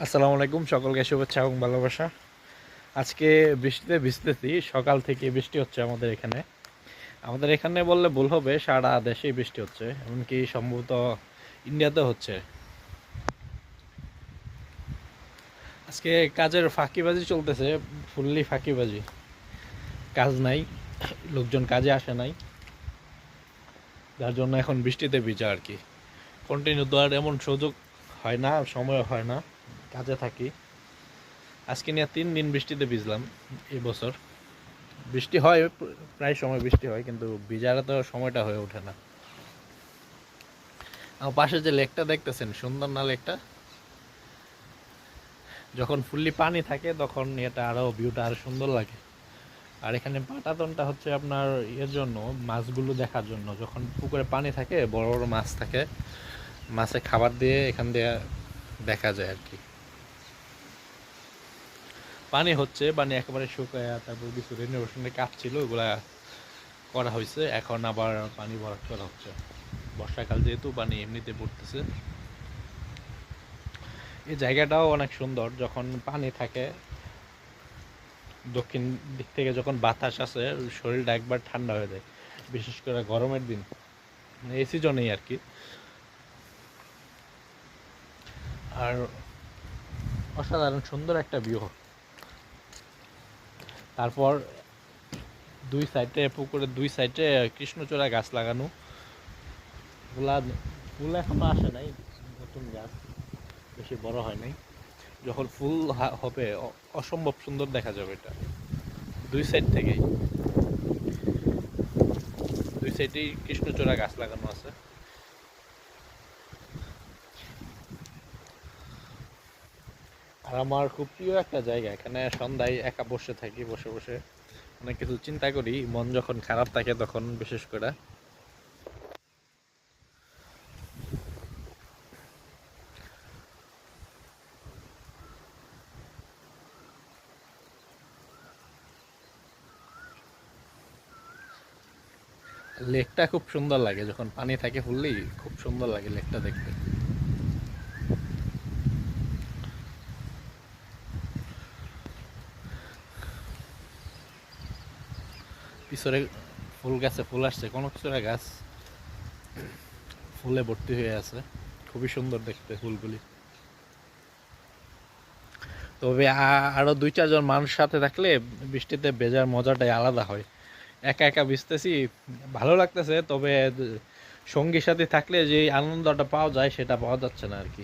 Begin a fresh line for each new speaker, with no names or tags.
আসসালামু আলাইকুম, সকলকে শুভেচ্ছা এবং ভালোবাসা। আজকে বৃষ্টিতে ভিজতেছি, সকাল থেকে বৃষ্টি হচ্ছে আমাদের এখানে বললে ভুল হবে, সারা দেশেই বৃষ্টি হচ্ছে, এমনকি সম্ভবত ইন্ডিয়াতে হচ্ছে। আজকে কাজের ফাঁকিবাজি চলতেছে, ফুললি ফাঁকিবাজি। কাজ নাই, লোকজন কাজে আসে নাই, যার জন্য এখন বৃষ্টিতে ভিজা আর কি। কন্টিনিউ তো আর এমন সুযোগ হয় না, সময় হয় না, কাজে থাকি। আজকে নিয়ে 3 দিন বৃষ্টিতে ভিজলাম এই বছর। বৃষ্টি হয়, প্রায় সময় বৃষ্টি হয়, কিন্তু ভিজার তো সময়টা হয়ে ওঠে না। আমার পাশে যে লেকটা দেখতেছেন, সুন্দর না লেকটা? যখন ফুললি পানি থাকে তখন এটা আরো ভিউটা আরো সুন্দর লাগে। আর এখানে পাটাতনটা হচ্ছে আপনার ইয়ের জন্য, মাছগুলো দেখার জন্য। যখন পুকুরে পানি থাকে, বড় বড় মাছ থাকে, মাছে খাবার দিয়ে এখান দিয়ে দেখা যায় আর কি। পানি হচ্ছে, পানি একেবারে শুকায়, তারপর কিছু রেনোভেশনের কাজ ছিল, ওগুলা করা হয়েছে, এখন আবার পানি ভরাট করা হচ্ছে। বর্ষাকাল যেহেতু পানি এমনিতে পড়তেছে। এই জায়গাটাও অনেক সুন্দর, যখন পানি থাকে, দক্ষিণ দিক থেকে যখন বাতাস আসে, শরীরটা একবার ঠান্ডা হয়ে যায়, বিশেষ করে গরমের দিন, মানে এই সিজনেই আর কি। আর অসাধারণ সুন্দর একটা ভিউ। তারপর দুই সাইডে, পুকুরের দুই সাইডে কৃষ্ণচূড়া গাছ লাগানো, ওগুলা ফুল এখনো আসে নাই, নতুন গাছ, বেশি বড় হয় নাই। যখন ফুল হবে, অসম্ভব সুন্দর দেখা যাবে এটা। দুই সাইড থেকেই, দুই সাইডেই কৃষ্ণচূড়া গাছ লাগানো আছে। আর আমার খুব প্রিয় একটা জায়গা, এখানে সন্ধ্যায় একা বসে থাকি, বসে বসে অনেক কিছু চিন্তা করি, মন যখন খারাপ থাকে তখন বিশেষ করে। লেকটা খুব সুন্দর লাগে, যখন পানি থাকে ফুললি, খুব সুন্দর লাগে লেকটা দেখতে। পিছনে ফুল গাছে ফুল আসছে, কোনো কিছুরা গাছ ফুলে ভর্তি হয়ে আছে, খুবই সুন্দর দেখতে ফুলগুলি। তবে আরো 2-4 জন মানুষ সাথে থাকলে বৃষ্টিতে ভেজার মজাটাই আলাদা হয়। একা একা ভিজতেছি, ভালো লাগতেছে, তবে সঙ্গীর সাথে থাকলে যে আনন্দটা পাওয়া যায় সেটা পাওয়া যাচ্ছে না আর কি।